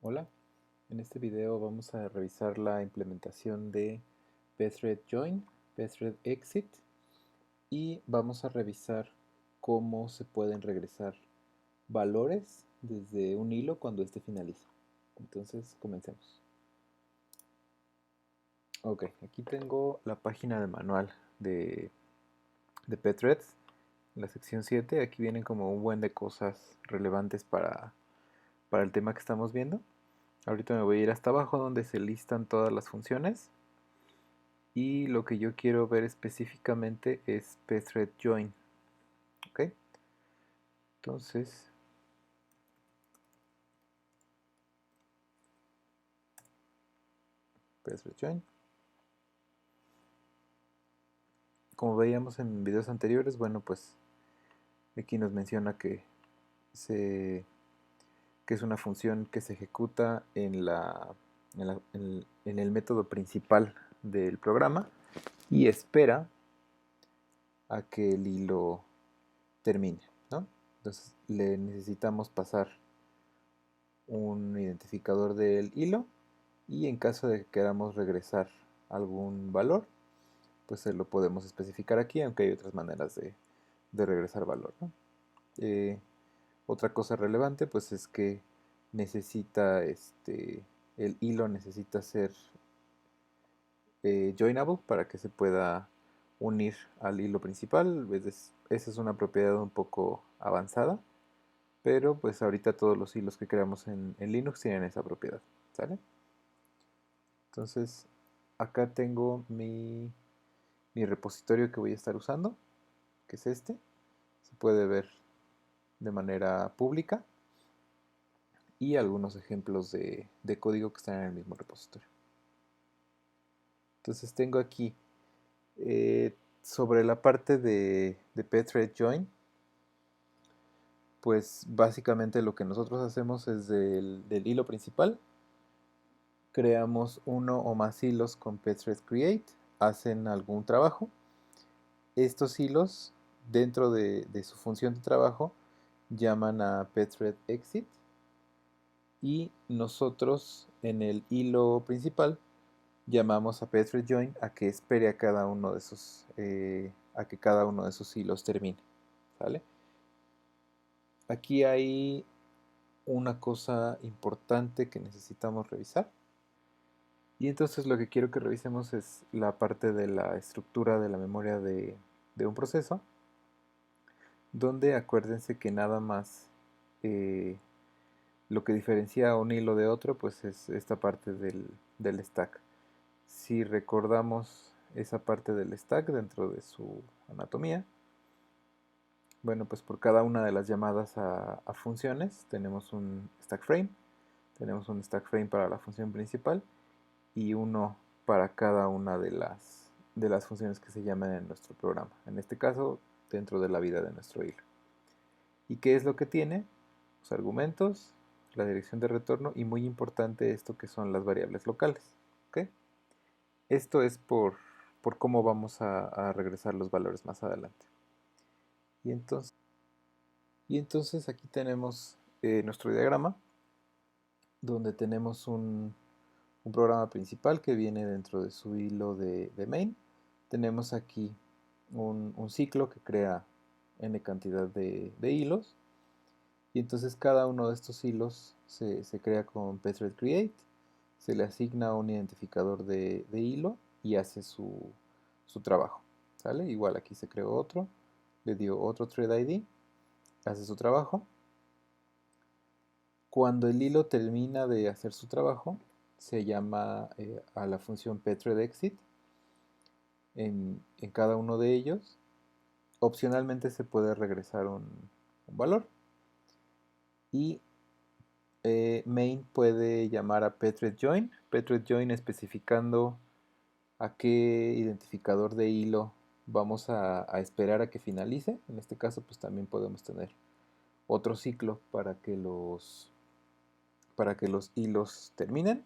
Hola, en este video vamos a revisar la implementación de pthread join, pthread exit y vamos a revisar cómo se pueden regresar valores desde un hilo cuando este finaliza. Entonces, comencemos. Ok, aquí tengo la página de manual de pthreads, la sección 7. Aquí vienen como un buen de cosas relevantes para el tema que estamos viendo. Ahorita me voy a ir hasta abajo donde se listan todas las funciones. Y lo que yo quiero ver específicamente es pthread join. ¿Ok? Entonces, pthread join. Como veíamos en videos anteriores, bueno, pues aquí nos menciona se, que es una función que se ejecuta en el método principal del programa y espera a que el hilo termine, ¿no? Entonces le necesitamos pasar un identificador del hilo y en caso de que queramos regresar algún valor, pues se lo podemos especificar aquí, aunque hay otras maneras de regresar valor, ¿no? Eh, Otra cosa relevante pues es que necesita el hilo necesita ser joinable para que se pueda unir al hilo principal. Esa es una propiedad un poco avanzada, pero pues ahorita todos los hilos que creamos en Linux tienen esa propiedad, ¿sale? Entonces acá tengo mi repositorio que voy a estar usando, que es este. Se puede ver de manera pública y algunos ejemplos de código que están en el mismo repositorio. Entonces tengo aquí sobre la parte de pthread join, pues básicamente lo que nosotros hacemos es del hilo principal, creamos uno o más hilos con pthread create, hacen algún trabajo. Estos hilos, dentro de su función de trabajo, llaman a pthread exit y nosotros en el hilo principal llamamos a pthread join a que espere a cada uno de esos a que cada uno de esos hilos termine, ¿sale? Aquí hay una cosa importante que necesitamos revisar y entonces lo que quiero que revisemos es la parte de la estructura de la memoria de un proceso, donde acuérdense que nada más eh, lo que diferencia un hilo de otro pues es esta parte del stack. Si recordamos esa parte del stack dentro de su anatomía, bueno, pues por cada una de las llamadas a funciones tenemos un stack frame, tenemos un stack frame para la función principal y uno para cada una de las funciones que se llaman en nuestro programa, en este caso dentro de la vida de nuestro hilo. ¿Y qué es lo que tiene? Los argumentos, la dirección de retorno y muy importante esto que son las variables locales. ¿Ok? Esto es por cómo vamos a regresar los valores más adelante. Y entonces, y entonces aquí tenemos nuestro diagrama, donde tenemos un programa principal que viene dentro de su hilo de main. Tenemos aquí un ciclo que crea n cantidad de hilos. Y entonces cada uno de estos hilos se crea con pthread create, se le asigna un identificador de hilo y hace su trabajo. ¿Sale? Igual aquí se creó otro, le dio otro thread ID, hace su trabajo. Cuando el hilo termina de hacer su trabajo, se llama a la función pthreadExit en cada uno de ellos. Opcionalmente se puede regresar un valor. Y main puede llamar a pthread join especificando a qué identificador de hilo vamos a esperar a que finalice. En este caso, pues también podemos tener otro ciclo para que los hilos terminen.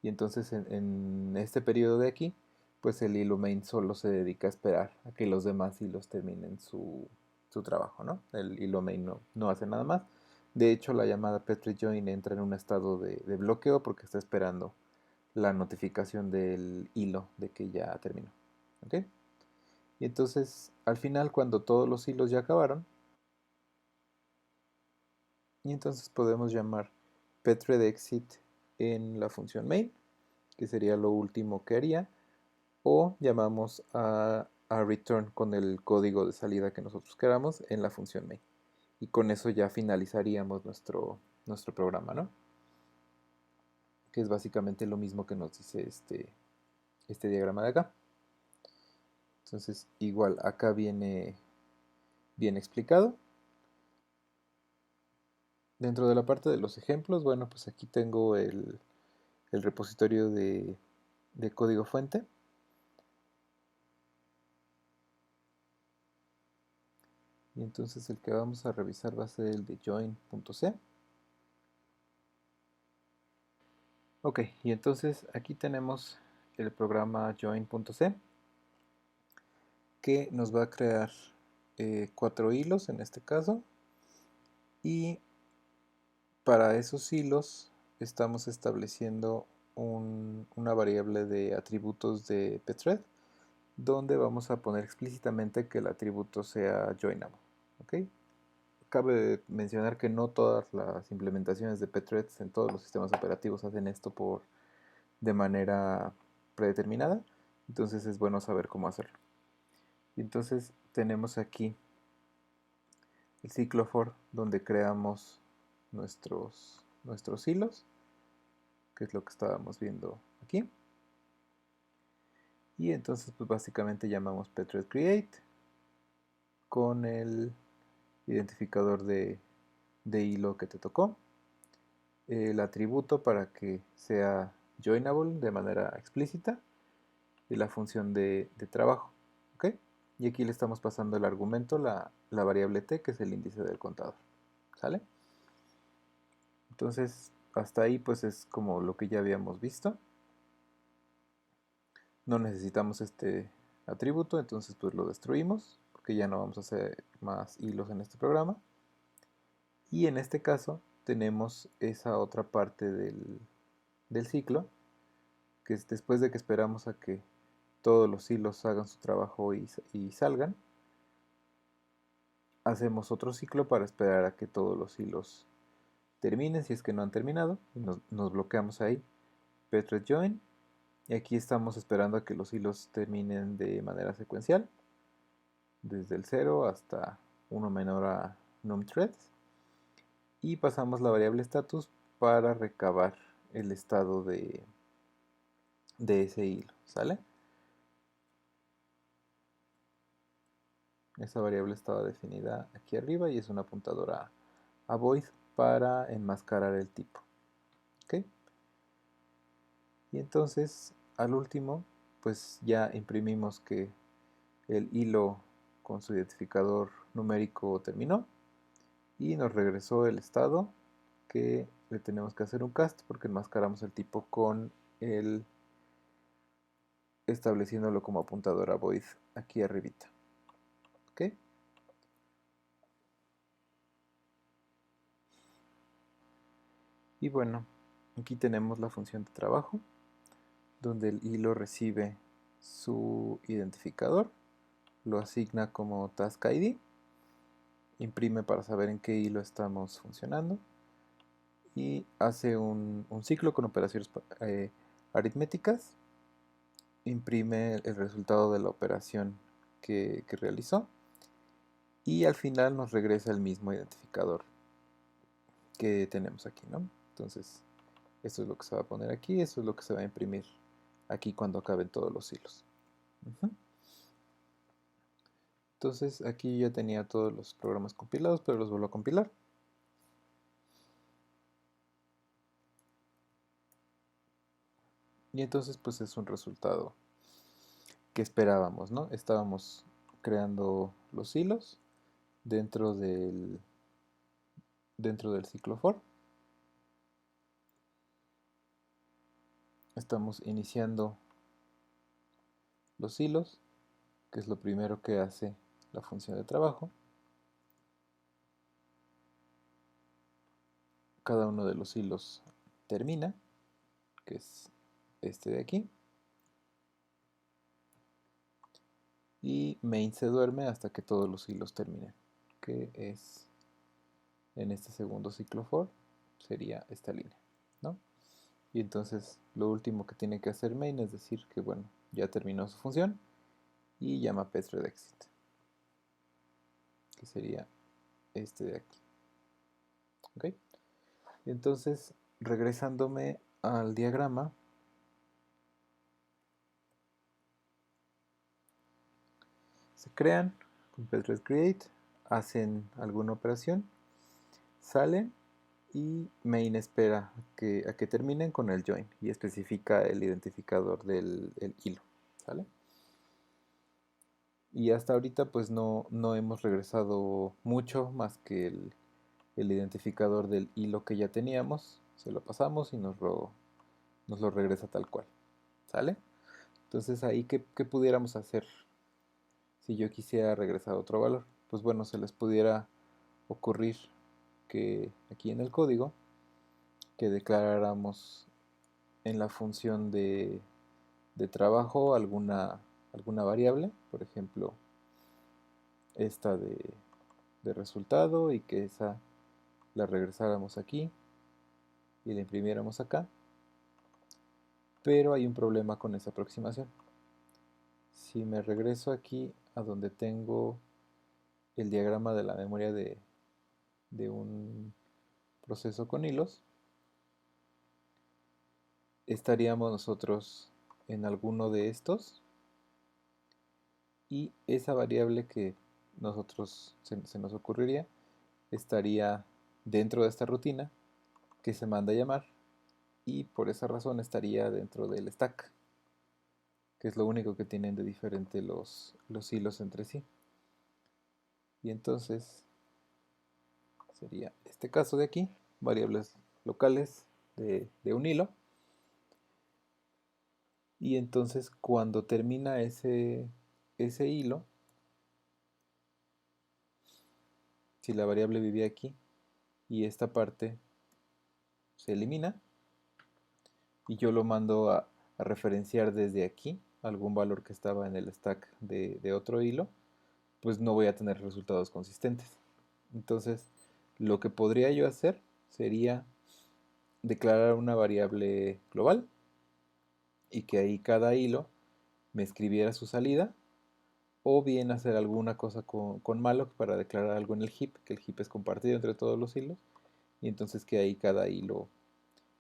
Y entonces en este periodo de aquí, pues el hilo main solo se dedica a esperar a que los demás hilos terminen su trabajo, ¿no? El hilo main no hace nada más. De hecho, la llamada Petri join entra en un estado de bloqueo porque está esperando la notificación del hilo de que ya terminó. ¿Ok? Y entonces, al final, cuando todos los hilos ya acabaron, y entonces podemos llamar petRedExit en la función main, que sería lo último que haría, o llamamos a return con el código de salida que nosotros queramos en la función main. Y con eso ya finalizaríamos nuestro programa, ¿no? Que es básicamente lo mismo que nos dice este diagrama de acá. Entonces, igual, acá viene bien explicado. Dentro de la parte de los ejemplos, bueno, pues aquí tengo el repositorio de código fuente. Y entonces el que vamos a revisar va a ser el de join.c. Ok, y entonces aquí tenemos el programa join.c que nos va a crear 4 hilos en este caso. Y para esos hilos estamos estableciendo una variable de atributos de pthread donde vamos a poner explícitamente que el atributo sea joinable. ¿Ok? Cabe mencionar que no todas las implementaciones de pthreads en todos los sistemas operativos hacen esto de manera predeterminada, entonces es bueno saber cómo hacerlo. Entonces tenemos aquí el ciclo for donde creamos nuestros hilos, que es lo que estábamos viendo aquí. Y entonces pues básicamente llamamos pthread create con el identificador de hilo que te tocó, el atributo para que sea joinable de manera explícita y la función de trabajo. ¿Ok? Y aquí le estamos pasando el argumento, la variable t, que es el índice del contador. ¿Sale? Entonces, hasta ahí pues es como lo que ya habíamos visto. No necesitamos este atributo, entonces pues lo destruimos, porque ya no vamos a hacer más hilos en este programa. Y en este caso tenemos esa otra parte del ciclo, que es después de que esperamos a que todos los hilos hagan su trabajo y salgan, hacemos otro ciclo para esperar a que todos los hilos terminen si es que no han terminado, y nos bloqueamos ahí, pthread join, y aquí estamos esperando a que los hilos terminen de manera secuencial, desde el 0 hasta 1 menor a numThreads, y pasamos la variable status para recabar el estado de ese hilo, ¿sale? Esa variable estaba definida aquí arriba y es un apuntador a void para enmascarar el tipo. ¿Ok? Y entonces, al último, pues ya imprimimos que el hilo con su identificador numérico terminó y nos regresó el estado que le tenemos que hacer un cast porque enmascaramos el tipo con el estableciéndolo como apuntador a void aquí arribita. ¿Ok? Y bueno, aquí tenemos la función de trabajo donde el hilo recibe su identificador, lo asigna como task ID, imprime para saber en qué hilo estamos funcionando y hace un ciclo con operaciones aritméticas, imprime el resultado de la operación que realizó y al final nos regresa el mismo identificador que tenemos aquí, ¿no? Entonces, esto es lo que se va a poner aquí, esto es lo que se va a imprimir aquí cuando acaben todos los hilos. Entonces aquí ya tenía todos los programas compilados, pero los vuelvo a compilar. Y entonces pues es un resultado que esperábamos, ¿no? Estábamos creando los hilos dentro del ciclo for. Estamos iniciando los hilos, que es lo primero que hace la función de trabajo. cada uno de los hilos termina, que es este de aquí, y main se duerme hasta que todos los hilos terminen, que es en este segundo ciclo for, sería esta línea, ¿no? Y entonces lo último que tiene que hacer main es decir que, bueno, ya terminó su función y llama pthreadExit, que sería este de aquí. ¿Ok? Entonces, regresándome al diagrama, se crean con pthreadCreate, hacen alguna operación, salen y main espera a que terminen con el join y especifica el identificador del el hilo, ¿sale? Y hasta ahorita pues no hemos regresado mucho más que el identificador del hilo que ya teníamos, se lo pasamos y nos lo regresa tal cual, ¿sale? Entonces ahí, ¿qué pudiéramos hacer si yo quisiera regresar otro valor? Pues bueno, se les pudiera ocurrir que aquí en el código, que declaráramos en la función de trabajo alguna variable, por ejemplo, esta de resultado, y que esa la regresáramos aquí y la imprimiéramos acá. Pero hay un problema con esa aproximación. Si me regreso aquí a donde tengo el diagrama de la memoria de un proceso con hilos, estaríamos nosotros en alguno de estos y esa variable que nosotros se nos ocurriría estaría dentro de esta rutina que se manda a llamar y por esa razón estaría dentro del stack, que es lo único que tienen de diferente los hilos entre sí. Y entonces sería este caso de aquí, variables locales de un hilo. Y entonces cuando termina ese hilo, si la variable vivía aquí y esta parte se elimina y yo lo mando a referenciar desde aquí algún valor que estaba en el stack de otro hilo, pues no voy a tener resultados consistentes. Entonces, lo que podría yo hacer sería declarar una variable global y que ahí cada hilo me escribiera su salida, o bien hacer alguna cosa con malloc para declarar algo en el heap, que el heap es compartido entre todos los hilos, y entonces que ahí cada hilo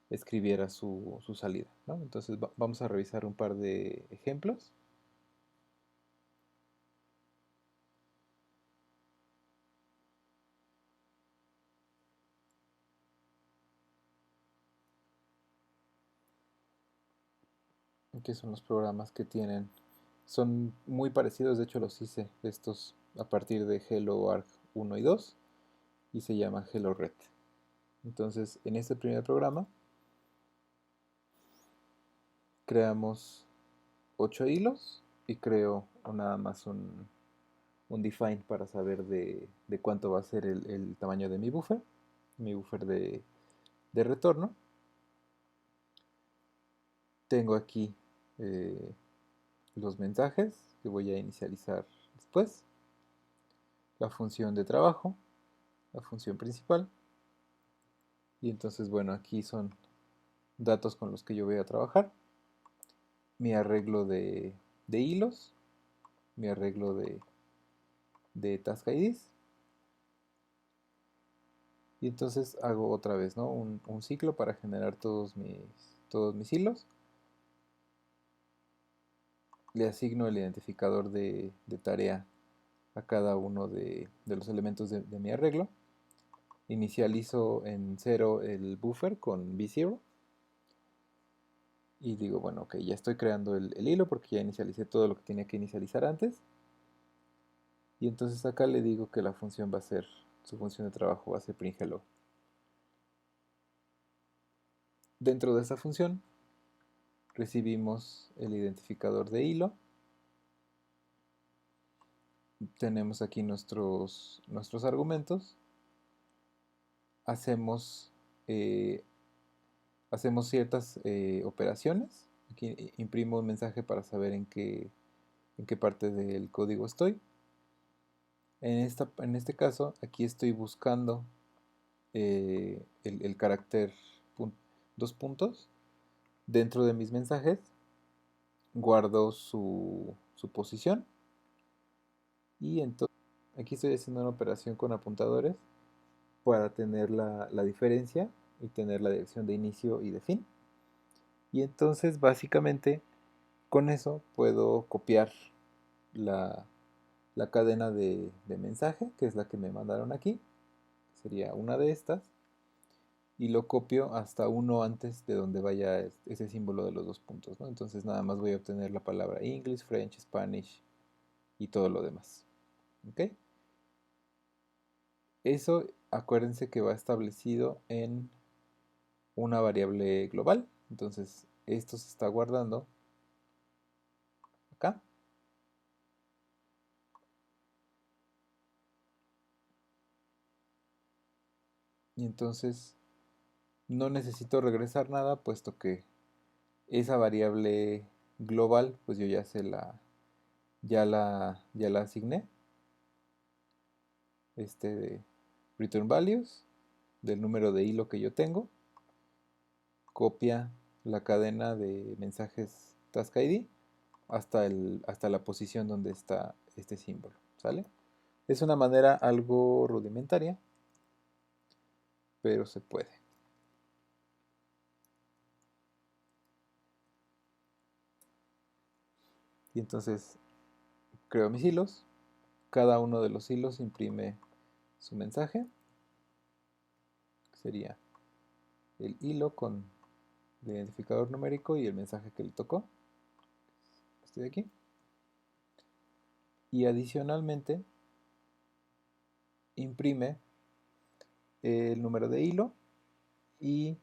escribiera su salida, ¿no? Entonces vamos a revisar un par de ejemplos. Que son los programas que tienen. Son muy parecidos, de hecho los hice estos a partir de Hello Arc 1 y 2 y se llaman Hello Red. Entonces, en este primer programa creamos 8 hilos y creo nada más un define para saber de cuánto va a ser el tamaño de mi buffer de retorno. Tengo aquí los mensajes que voy a inicializar después, la función de trabajo, la función principal, y entonces bueno, aquí son datos con los que yo voy a trabajar, mi arreglo de hilos, mi arreglo de task IDs, y entonces hago otra vez, ¿no? un ciclo para generar todos mis hilos, le asigno el identificador de tarea a cada uno de los elementos de mi arreglo, inicializo en 0 el buffer con b0 y digo, bueno, ok, ya estoy creando el hilo porque ya inicialicé todo lo que tenía que inicializar antes. Y entonces acá le digo que la función va a ser, su función de trabajo va a ser print hello. Dentro de esa función recibimos el identificador de hilo. Tenemos aquí nuestros argumentos. Hacemos eh, hacemos ciertas operaciones. Aquí imprimo un mensaje para saber en qué parte del código estoy. En este caso, aquí estoy buscando el carácter dos puntos dentro de mis mensajes, guardo su posición y entonces aquí estoy haciendo una operación con apuntadores para tener la diferencia y tener la dirección de inicio y de fin. Y entonces básicamente con eso puedo copiar la, la cadena de mensaje, que es la que me mandaron aquí, sería una de estas, y lo copio hasta uno antes de donde vaya ese símbolo de los dos puntos, ¿no? Entonces nada más voy a obtener la palabra English, French, Spanish y todo lo demás. ¿Ok? Eso acuérdense que va establecido en una variable global. Entonces esto se está guardando acá. Y entonces no necesito regresar nada puesto que esa variable global pues yo ya la asigné. De return values del número de hilo que yo tengo, copia la cadena de mensajes task ID hasta la posición donde está este símbolo, ¿sale? Es una manera algo rudimentaria, pero se puede. Y entonces creo mis hilos, cada uno de los hilos imprime su mensaje, que sería el hilo con el identificador numérico y el mensaje que le tocó, este de aquí. Y adicionalmente imprime el número de hilo y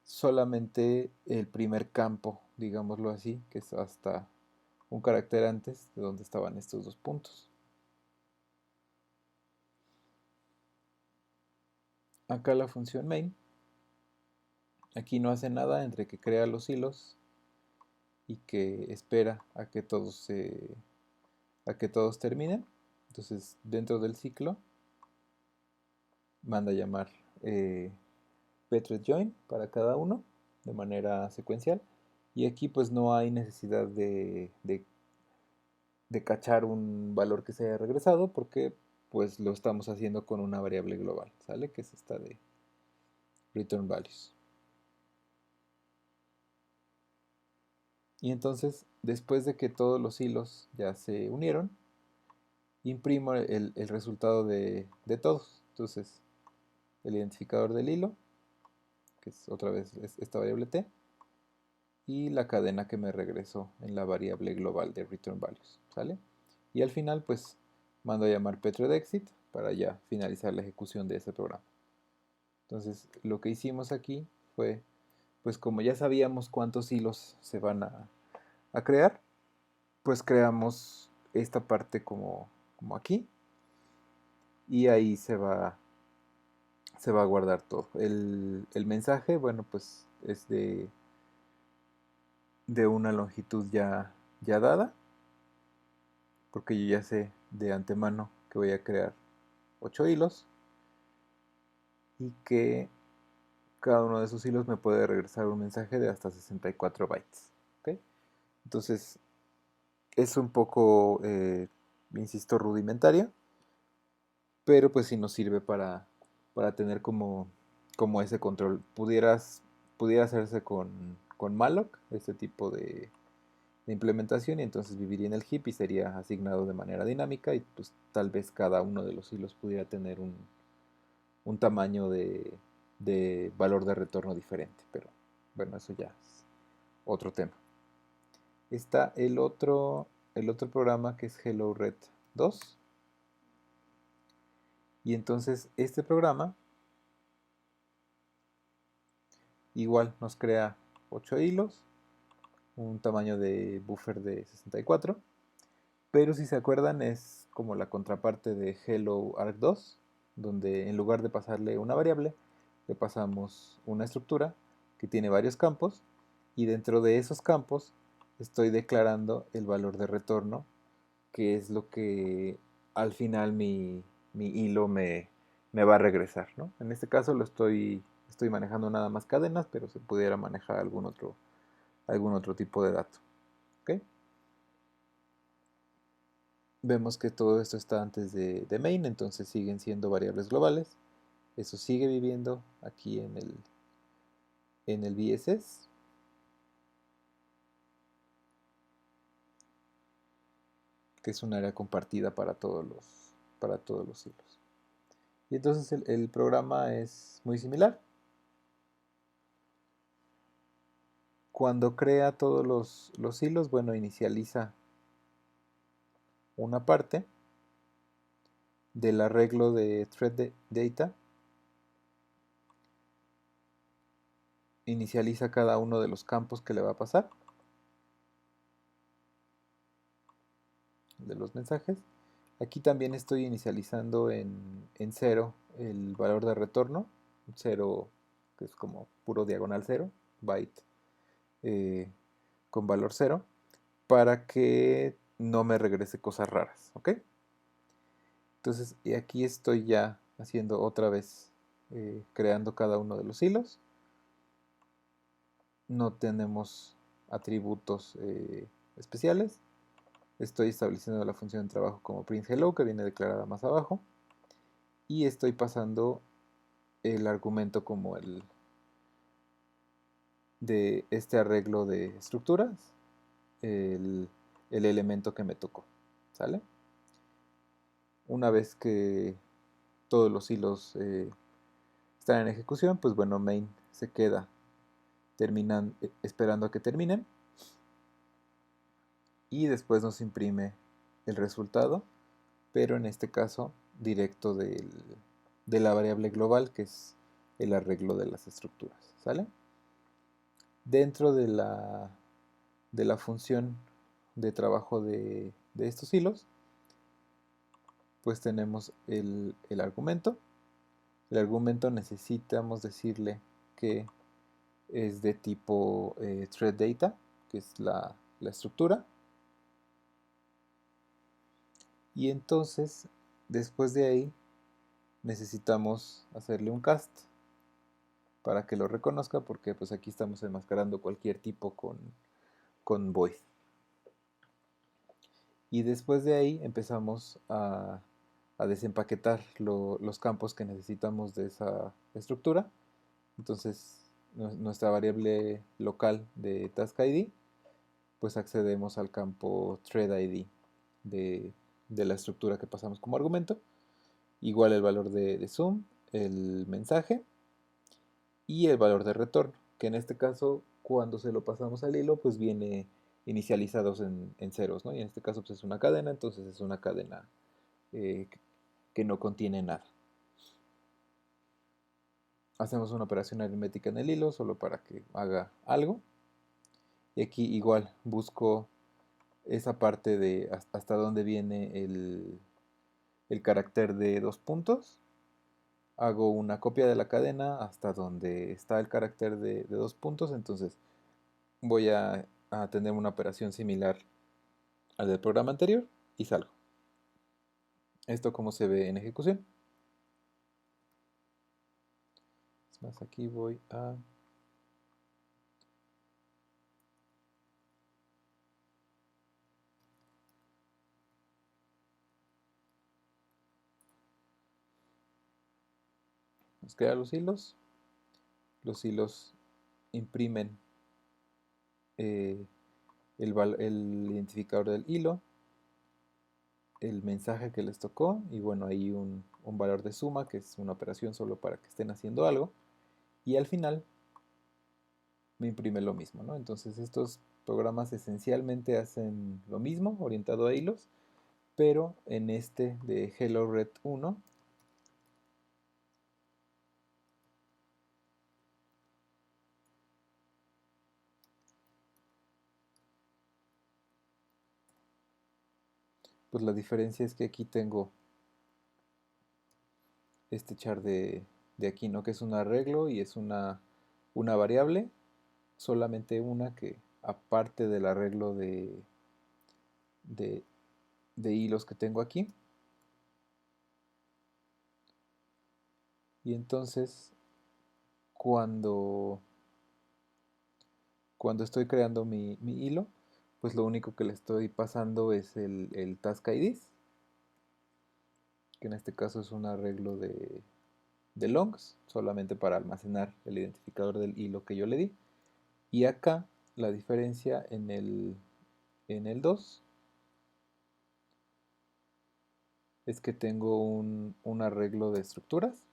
solamente el primer campo, digámoslo así, que es hasta un carácter antes de donde estaban estos dos puntos. Acá la función main, aquí no hace nada entre que crea los hilos y que espera a que todos terminen. Entonces dentro del ciclo manda a llamar Petret join para cada uno de manera secuencial. Y aquí pues no hay necesidad de cachar un valor que se haya regresado porque pues lo estamos haciendo con una variable global, ¿sale? Que es esta de return values. Y entonces, después de que todos los hilos ya se unieron, imprimo el resultado de todos. Entonces, el identificador del hilo, que es otra vez esta variable t, y la cadena que me regresó en la variable global de return values, ¿sale? Y al final, pues, mando a llamar petredexit para ya finalizar la ejecución de ese programa. Entonces, lo que hicimos aquí fue, pues como ya sabíamos cuántos hilos se van a crear, pues creamos esta parte como aquí y ahí se va a guardar todo. El mensaje, bueno, pues es de una longitud ya dada, porque yo ya sé de antemano que voy a crear 8 hilos y que cada uno de esos hilos me puede regresar un mensaje de hasta 64 bytes. ¿Okay? Entonces, es un poco, insisto, rudimentaria, pero pues sí nos sirve para tener como ese control. Pudiera hacerse con malloc, este tipo de implementación, y entonces viviría en el heap y sería asignado de manera dinámica y pues tal vez cada uno de los hilos pudiera tener un tamaño de valor de retorno diferente, pero bueno, eso ya es otro tema. Está el otro programa que es Hello Red 2. Y entonces este programa igual nos crea 8 hilos, un tamaño de buffer de 64, pero si se acuerdan es como la contraparte de Hello Arc 2, donde en lugar de pasarle una variable, le pasamos una estructura que tiene varios campos y dentro de esos campos estoy declarando el valor de retorno, que es lo que al final mi hilo me va a regresar, ¿no? En este caso estoy manejando nada más cadenas, pero se pudiera manejar algún otro tipo de dato. ¿Ok? Vemos que todo esto está antes de main, entonces siguen siendo variables globales. Eso sigue viviendo aquí en el VSS. Que es un área compartida para todos los hilos. Y entonces el programa es muy similar. Cuando crea todos los hilos, bueno, inicializa una parte del arreglo de thread data, inicializa cada uno de los campos que le va a pasar, de los mensajes. Aquí también estoy inicializando en 0 el valor de retorno, 0 que es como puro diagonal 0, byte eh, con valor 0, para que no me regrese cosas raras, ¿ok? Entonces, y aquí estoy ya haciendo otra vez, creando cada uno de los hilos. No tenemos atributos especiales. Estoy estableciendo la función de trabajo como printHello, que viene declarada más abajo. Y estoy pasando el argumento como el de este arreglo de estructuras, el, el elemento que me tocó, ¿sale? Una vez que todos los hilos están en ejecución, pues bueno, main se queda esperando a que terminen y después nos imprime el resultado, pero en este caso directo de la variable global, que es el arreglo de las estructuras, ¿sale? Dentro de la función de trabajo de estos hilos, pues tenemos el argumento. El argumento necesitamos decirle que es de tipo thread data, que es la estructura. Y entonces, después de ahí, necesitamos hacerle un cast para que lo reconozca, porque pues aquí estamos enmascarando cualquier tipo con void. Y después de ahí empezamos a desempaquetar los campos que necesitamos de esa estructura. Entonces, nuestra variable local de task ID, pues accedemos al campo thread ID de la estructura que pasamos como argumento. Igual el valor de zoom, el mensaje y el valor de retorno, que en este caso cuando se lo pasamos al hilo pues viene inicializados en ceros, ¿no? Y en este caso pues es una cadena, entonces es una cadena eh, que no contiene nada. Hacemos una operación aritmética en el hilo solo para que haga algo. Y aquí igual busco esa parte de hasta dónde viene el carácter de 2 puntos. Hago una copia de la cadena hasta donde está el carácter de 2 puntos, entonces voy a tener una operación similar al del programa anterior y salgo. Esto como se ve en ejecución. Es más, aquí voy a crear los hilos. Los hilos imprimen eh, el identificador del hilo, el mensaje que les tocó y bueno, ahí un valor de suma, que es una operación solo para que estén haciendo algo. Y al final me imprime lo mismo, ¿no? Entonces estos programas esencialmente hacen lo mismo, orientado a hilos, pero en este de Hello Red 1, pues la diferencia es que aquí tengo este char de aquí, ¿no? Que es un arreglo y es una variable, solamente una que aparte del arreglo de, de hilos que tengo aquí. Y entonces cuando, cuando estoy creando mi hilo, pues lo único que le estoy pasando es el task IDs, que en este caso es un arreglo de longs, solamente para almacenar el identificador del hilo que yo le di. Y acá la diferencia en el 2 es que tengo un arreglo de estructuras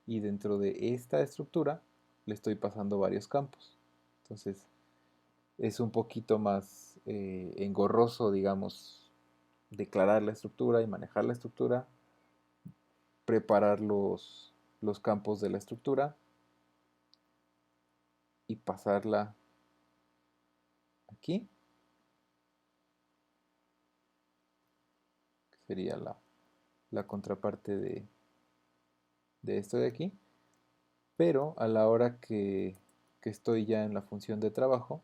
y dentro de esta estructura le estoy pasando varios campos. Entonces es un poquito más engorroso, digamos, declarar la estructura y manejar la estructura, preparar los campos de la estructura y pasarla aquí, que sería la contraparte de esto de aquí. Pero a la hora que estoy ya en la función de trabajo,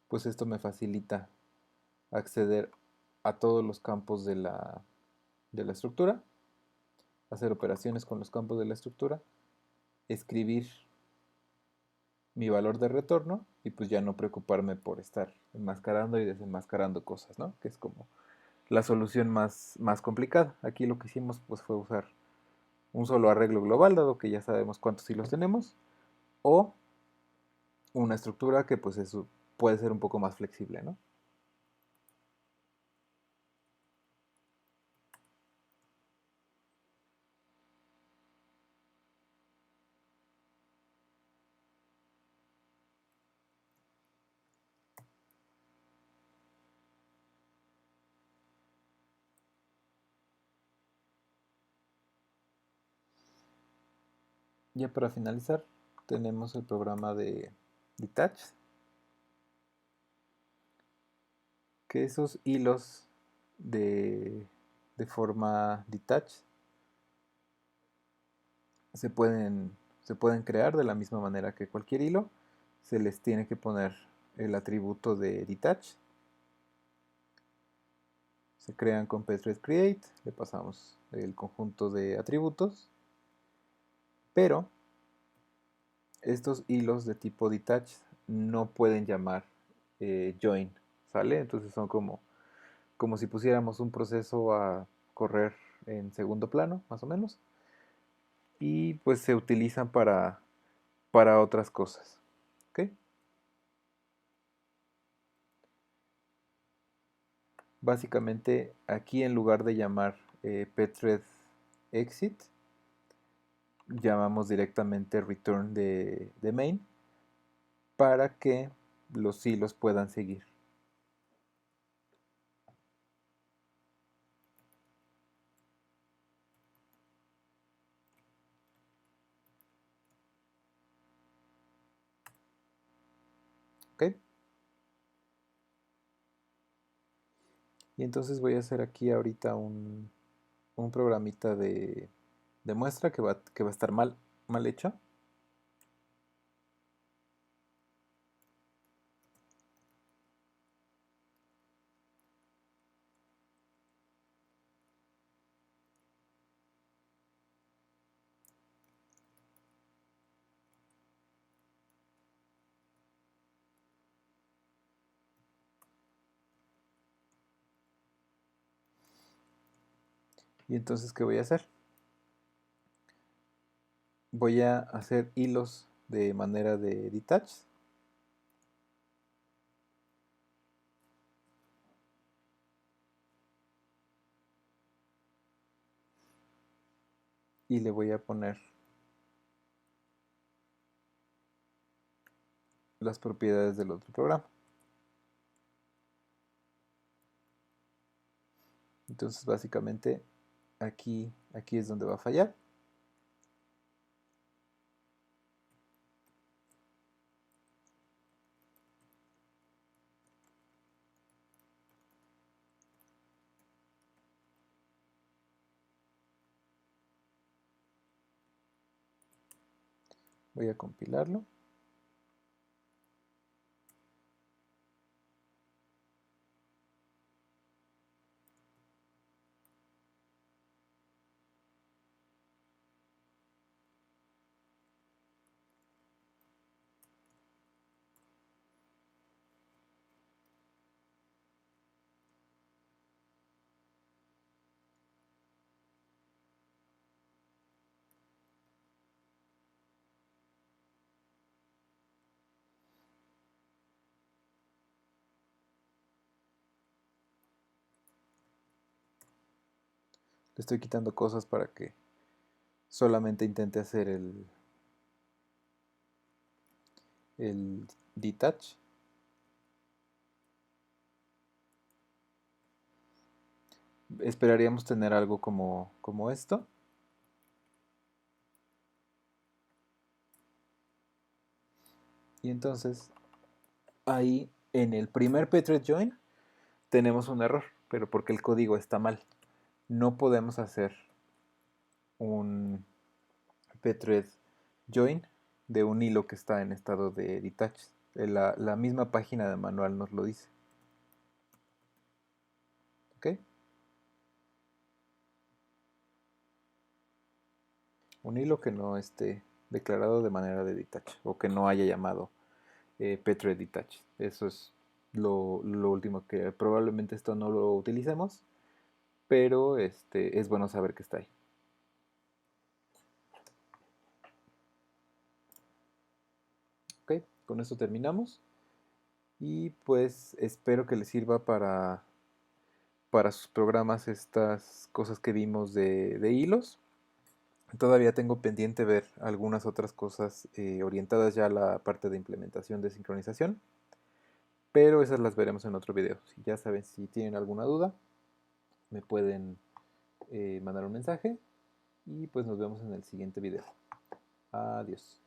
pues esto me facilita acceder a todos los campos de la estructura, hacer operaciones con los campos de la estructura, escribir mi valor de retorno y pues ya no preocuparme por estar enmascarando y desenmascarando cosas, ¿no? Que es como la solución más complicada. Aquí lo que hicimos pues fue usar un solo arreglo global, dado que ya sabemos cuántos hilos tenemos, o una estructura que pues eso puede ser un poco más flexible, ¿no? Ya para finalizar, tenemos el programa de Detach, que esos hilos de forma detach se pueden, se pueden crear de la misma manera que cualquier hilo. Se les tiene que poner el atributo de detach. Se crean con pthread create, le pasamos el conjunto de atributos, pero estos hilos de tipo detach no pueden llamar join, ¿sale? Entonces son como si pusiéramos un proceso a correr en segundo plano, más o menos, y pues se utilizan para otras cosas. ¿Ok? Básicamente aquí en lugar de llamar pthread exit, llamamos directamente return de main para que los hilos puedan seguir. ¿Ok? Y entonces voy a hacer aquí ahorita un programita de muestra que va a estar mal hecho. Y entonces, ¿qué voy a hacer? Voy a hacer hilos de manera de detach. Y le voy a poner las propiedades del otro programa. Entonces, básicamente, aquí es donde va a fallar. Voy a compilarlo. Le estoy quitando cosas para que solamente intente hacer el detach. Esperaríamos tener algo como esto. Y entonces ahí en el primer pthread join tenemos un error, pero porque el código está mal. No podemos hacer un pthread join de un hilo que está en estado de detach. La misma página de manual nos lo dice. ¿Ok? Un hilo que no esté declarado de manera de detach o que no haya llamado pthread detach. Eso es lo último que probablemente esto no lo utilicemos, pero es bueno saber que está ahí. Ok, con esto terminamos y pues espero que les sirva para sus programas estas cosas que vimos de hilos. Todavía tengo pendiente ver algunas otras cosas orientadas ya a la parte de implementación de sincronización, pero esas las veremos en otro video. Si ya saben, si tienen alguna duda, me pueden mandar un mensaje y pues nos vemos en el siguiente video. Adiós.